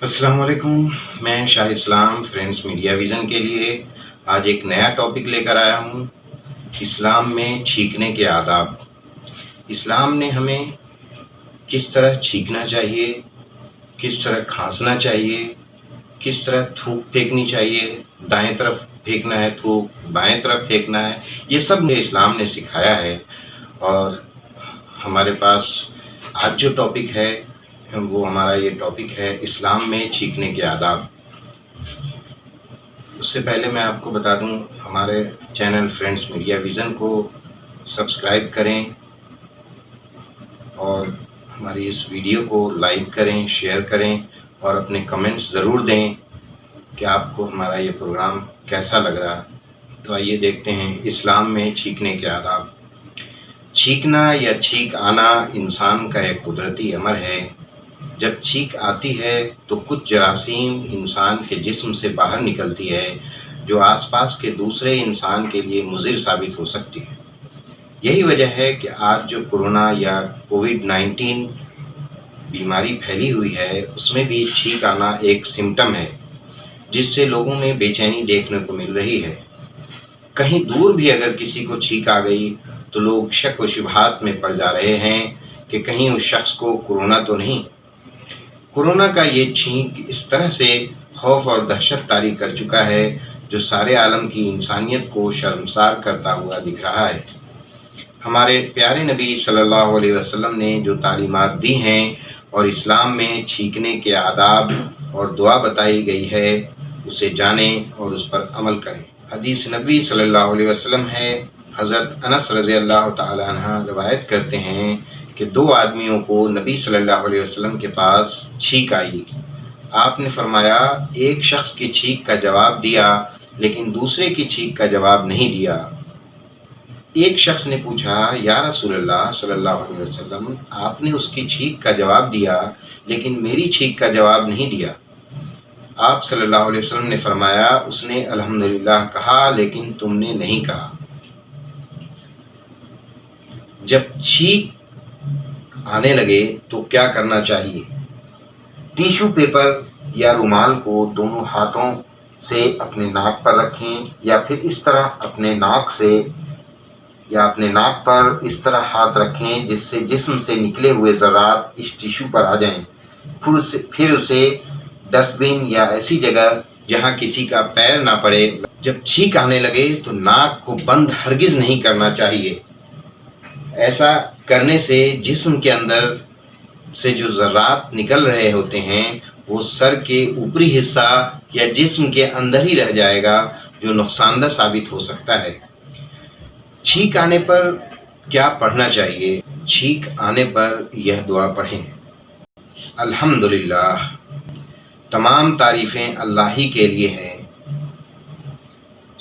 अस्सलाम वालेकुम। मैं शाह इस्लाम फ्रेंड्स मीडिया विज़न के लिए आज एक नया टॉपिक लेकर आया हूँ। इस्लाम में छींकने के आदाब। इस्लाम ने हमें किस तरह छींकना चाहिए, किस तरह खांसना चाहिए, किस तरह थूक फेंकनी चाहिए, दाएं तरफ फेंकना है थूक, बाएं तरफ फेंकना है, ये सब इस्लाम ने सिखाया है। और हमारे पास आज जो टॉपिक है वो हमारा ये टॉपिक है इस्लाम में छींकने के आदाब। उससे पहले मैं आपको बता दूं, हमारे चैनल फ्रेंड्स मीडिया विज़न को सब्सक्राइब करें और हमारी इस वीडियो को लाइक करें, शेयर करें और अपने कमेंट्स ज़रूर दें कि आपको हमारा ये प्रोग्राम कैसा लग रहा। तो आइए देखते हैं इस्लाम में छींकने के आदाब। छींकना या छींक आना इंसान का एक कुदरती अमर है। जब छींक आती है तो कुछ जरासीम इंसान के जिस्म से बाहर निकलती है जो आसपास के दूसरे इंसान के लिए मुज़िर साबित हो सकती है। यही वजह है कि आज जो कोरोना या कोविड-19 बीमारी फैली हुई है उसमें भी छींक आना एक सिम्टम है जिससे लोगों में बेचैनी देखने को मिल रही है। कहीं दूर भी अगर किसी को छींक आ गई तो लोग शक व शुबहात में पड़ जा रहे हैं कि कहीं उस शख्स को कोरोना तो नहीं। कोरोना का ये छींक इस तरह से खौफ और दहशत तारी कर चुका है जो सारे आलम की इंसानियत को शर्मसार करता हुआ दिख रहा है। हमारे प्यारे नबी सल्लल्लाहु अलैहि वसल्लम ने जो तालीमात दी हैं और इस्लाम में छींकने के आदाब और दुआ बताई गई है उसे जानें और उस पर अमल करें। हदीस नबी सल्लल्लाहु अलैहि वसल्लम है, हज़रत अनस रज़ी अल्लाह तआला अन्हु रवायत करते हैं कि दो आदमियों को नबी सल्लल्लाहु अलैहि वसल्लम के पास छींक आई। आपने फरमाया, एक शख्स की छींक का जवाब दिया लेकिन दूसरे की छींक का जवाब नहीं दिया। एक शख्स ने पूछा, या रसूलल्लाह सल्लल्लाहु अलैहि वसल्लम, आपने उसकी छींक का जवाब दिया लेकिन मेरी छींक का जवाब नहीं दिया। आप सल्लल्लाहु अलैहि वसल्लम ने फरमाया, उसने अल्हम्दुलिल्लाह कहा लेकिन तुमने नहीं कहा। जब छींक आने लगे तो क्या करना चाहिए? टिश्यू पेपर या रुमाल को दोनों हाथों से अपने नाक पर रखें या फिर इस तरह अपने नाक से या अपने नाक पर इस तरह हाथ रखें जिससे जिस्म से निकले हुए ज़रात इस टिश्यू पर आ जाएं। फिर उसे डस्टबिन या ऐसी जगह जहां किसी का पैर ना पड़े। जब छींक आने लगे तो नाक को बंद हरगिज़ नहीं करना चाहिए। ऐसा करने से जिस्म के अंदर से जो ज़रात निकल रहे होते हैं वो सर के ऊपरी हिस्सा या जिस्म के अंदर ही रह जाएगा जो नुकसानदेह साबित हो सकता है। छींक आने पर क्या पढ़ना चाहिए? छींक आने पर यह दुआ पढ़ें, अल्हम्दुलिल्लाह, तमाम तारीफ़ें अल्लाह ही के लिए हैं।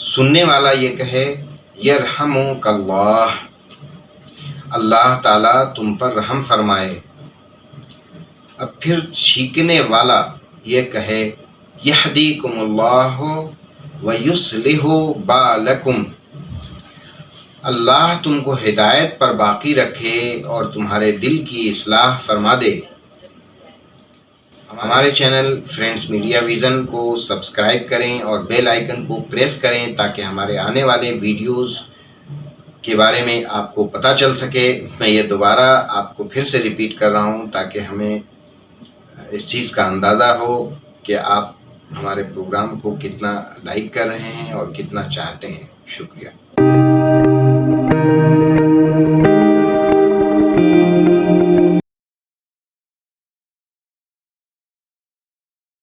सुनने वाला ये कहे, यरहमुकल्लाह, अल्लाह ताला तुम पर रहम फरमाए। अब फिर छींकने वाला ये कहे, यहदीकुमुल्लाहु व युस्लिहु बालकुम, अल्लाह तुमको हिदायत पर बाकी रखे और तुम्हारे दिल की इस्लाह फरमा दे। हमारे चैनल फ्रेंड्स मीडिया विज़न को सब्सक्राइब करें और बेल आइकन को प्रेस करें ताकि हमारे आने वाले वीडियोस के बारे में आपको पता चल सके। मैं ये दोबारा आपको फिर से रिपीट कर रहा हूँ ताकि हमें इस चीज़ का अंदाज़ा हो कि आप हमारे प्रोग्राम को कितना लाइक कर रहे हैं और कितना चाहते हैं। शुक्रिया।